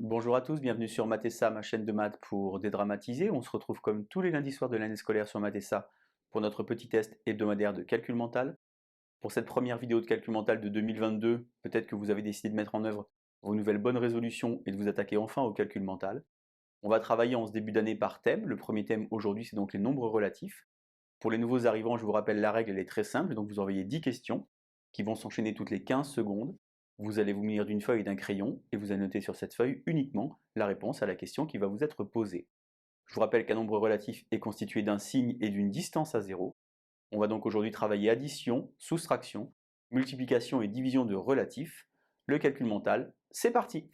Bonjour à tous, bienvenue sur Mathessa, ma chaîne de maths pour dédramatiser. On se retrouve comme tous les lundis soirs de l'année scolaire sur Mathessa pour notre petit test hebdomadaire de calcul mental. Pour cette première vidéo de calcul mental de 2022, peut-être que vous avez décidé de mettre en œuvre vos nouvelles bonnes résolutions et de vous attaquer enfin au calcul mental. On va travailler en ce début d'année par thème. Le premier thème aujourd'hui, c'est donc les nombres relatifs. Pour les nouveaux arrivants, je vous rappelle la règle, elle est très simple. Donc vous envoyez 10 questions qui vont s'enchaîner toutes les 15 secondes. Vous allez vous munir d'une feuille et d'un crayon et vous allez noter sur cette feuille uniquement la réponse à la question qui va vous être posée. Je vous rappelle qu'un nombre relatif est constitué d'un signe et d'une distance à zéro. On va donc aujourd'hui travailler addition, soustraction, multiplication et division de relatifs. Le calcul mental, c'est parti!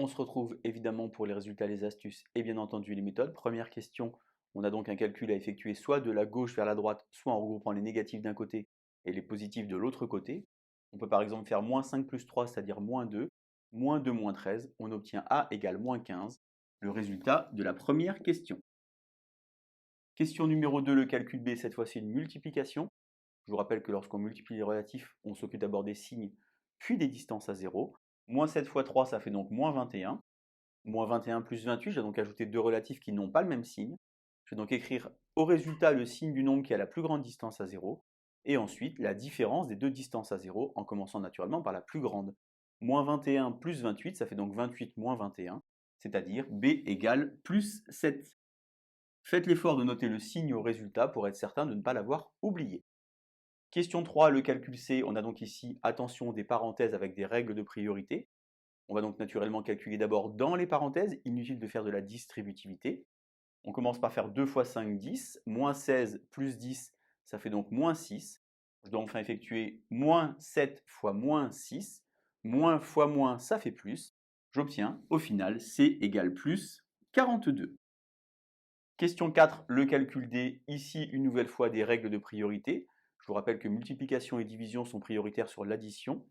On se retrouve évidemment pour les résultats, les astuces et bien entendu les méthodes. Première question, on a donc un calcul à effectuer soit de la gauche vers la droite, soit en regroupant les négatifs d'un côté et les positifs de l'autre côté. On peut par exemple faire moins 5 plus 3, c'est-à-dire moins 2 moins 13. On obtient A égale moins 15, le résultat de la première question. Question numéro 2, le calcul B, cette fois-ci une multiplication. Je vous rappelle que lorsqu'on multiplie les relatifs, on s'occupe d'abord des signes, puis des distances à 0. Moins 7 fois 3, ça fait donc moins 21. Moins 21 plus 28, j'ai donc ajouté deux relatifs qui n'ont pas le même signe. Je vais donc écrire au résultat le signe du nombre qui a la plus grande distance à 0, et ensuite la différence des deux distances à 0, en commençant naturellement par la plus grande. Moins 21 plus 28, ça fait donc 28 moins 21, c'est-à-dire B égale plus 7. Faites l'effort de noter le signe au résultat pour être certain de ne pas l'avoir oublié. Question 3, le calcul C, on a donc ici, attention, des parenthèses avec des règles de priorité. On va donc naturellement calculer d'abord dans les parenthèses, inutile de faire de la distributivité. On commence par faire 2 fois 5, 10, moins 16 plus 10, ça fait donc moins 6. Je dois enfin effectuer moins 7 fois moins 6, moins fois moins, ça fait plus. J'obtiens au final C égale plus 42. Question 4, le calcul D, ici une nouvelle fois des règles de priorité. Je vous rappelle que multiplication et division sont prioritaires sur l'addition.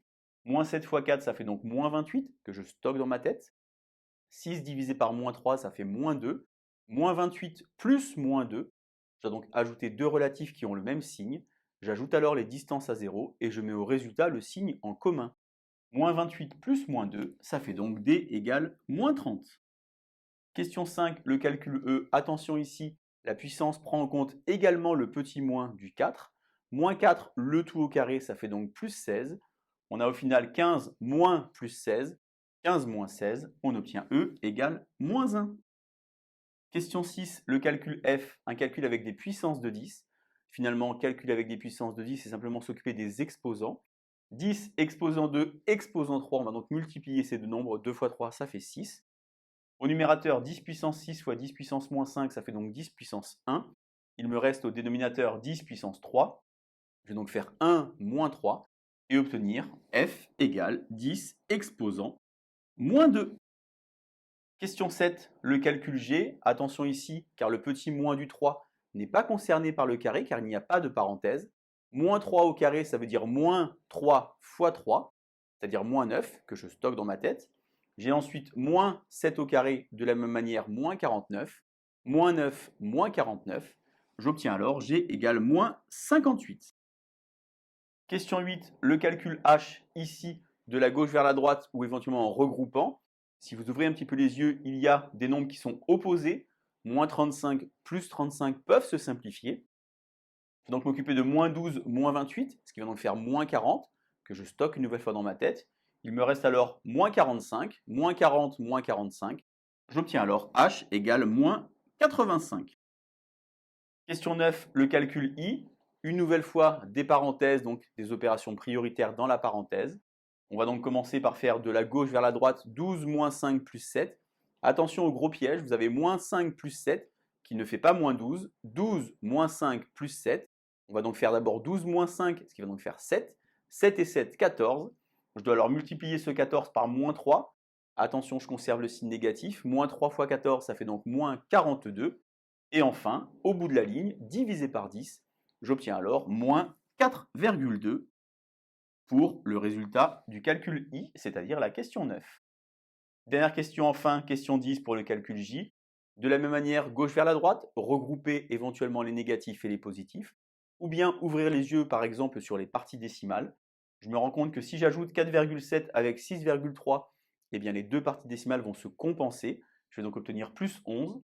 Moins 7 fois 4, ça fait donc moins 28, que je stocke dans ma tête. 6 divisé par moins 3, ça fait moins 2. Moins 28 plus moins 2, Je dois donc ajouter deux relatifs qui ont le même signe. J'ajoute alors les distances à 0 et je mets au résultat le signe en commun. Moins 28 plus moins 2, ça fait donc D égale moins 30. Question 5, le calcul E. Attention ici, la puissance prend en compte également le petit moins du 4. Moins 4, le tout au carré, ça fait donc plus 16. On a au final 15 moins plus 16. 15 moins 16, on obtient E égale moins 1. Question 6, le calcul F, un calcul avec des puissances de 10. Finalement, calcul avec des puissances de 10, c'est simplement s'occuper des exposants. 10 exposant 2, exposant 3, on va donc multiplier ces deux nombres. 2 fois 3, ça fait 6. Au numérateur, 10 puissance 6 fois 10 puissance moins 5, ça fait donc 10 puissance 1. Il me reste au dénominateur 10 puissance 3. Je vais donc faire 1 moins 3 et obtenir F égale 10 exposant moins 2. Question 7, le calcul G. Attention ici, car le petit moins du 3 n'est pas concerné par le carré, car il n'y a pas de parenthèse. Moins 3 au carré, ça veut dire moins 3 fois 3, c'est-à-dire moins 9, que je stocke dans ma tête. J'ai ensuite moins 7 au carré, de la même manière moins 49. Moins 9, moins 49. J'obtiens alors G égale moins 58. Question 8, le calcul H, ici, de la gauche vers la droite, ou éventuellement en regroupant. Si vous ouvrez un petit peu les yeux, il y a des nombres qui sont opposés. Moins 35 plus 35 peuvent se simplifier. Je vais donc m'occuper de moins 12, moins 28, ce qui va donc faire moins 40, que je stocke une nouvelle fois dans ma tête. Il me reste alors moins 45, moins 40, moins 45. J'obtiens alors H égale moins 85. Question 9, le calcul I. Une nouvelle fois, des parenthèses, donc des opérations prioritaires dans la parenthèse. On va donc commencer par faire de la gauche vers la droite 12 moins 5 plus 7. Attention au gros piège, vous avez moins 5 plus 7 qui ne fait pas moins 12. 12 moins 5 plus 7. On va donc faire d'abord 12 moins 5, ce qui va donc faire 7. 7 et 7, 14. Je dois alors multiplier ce 14 par moins 3. Attention, je conserve le signe négatif. Moins 3 fois 14, ça fait donc moins 42. Et enfin, au bout de la ligne, divisé par 10, j'obtiens alors moins 4,2 pour le résultat du calcul I, c'est-à-dire la question 9. Dernière question enfin, question 10 pour le calcul J. De la même manière, gauche vers la droite, regrouper éventuellement les négatifs et les positifs, ou bien ouvrir les yeux par exemple sur les parties décimales. Je me rends compte que si j'ajoute 4,7 avec 6,3, eh bien les deux parties décimales vont se compenser. Je vais donc obtenir plus 11.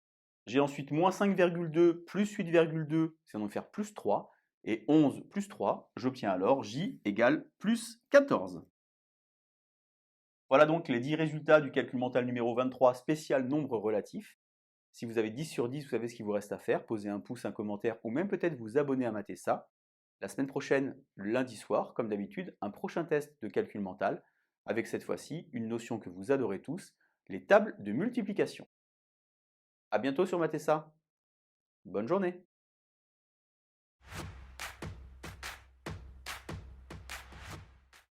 J'ai ensuite moins 5,2 plus 8,2, ça va donc faire plus 3. Et 11 plus 3, j'obtiens alors J égale plus 14. Voilà donc les 10 résultats du calcul mental numéro 23 spécial nombre relatif. Si vous avez 10 sur 10, vous savez ce qu'il vous reste à faire. Posez un pouce, un commentaire ou même peut-être vous abonner à Matessa. La semaine prochaine, lundi soir, comme d'habitude, un prochain test de calcul mental avec cette fois-ci une notion que vous adorez tous, les tables de multiplication. A bientôt sur Matessa. Bonne journée.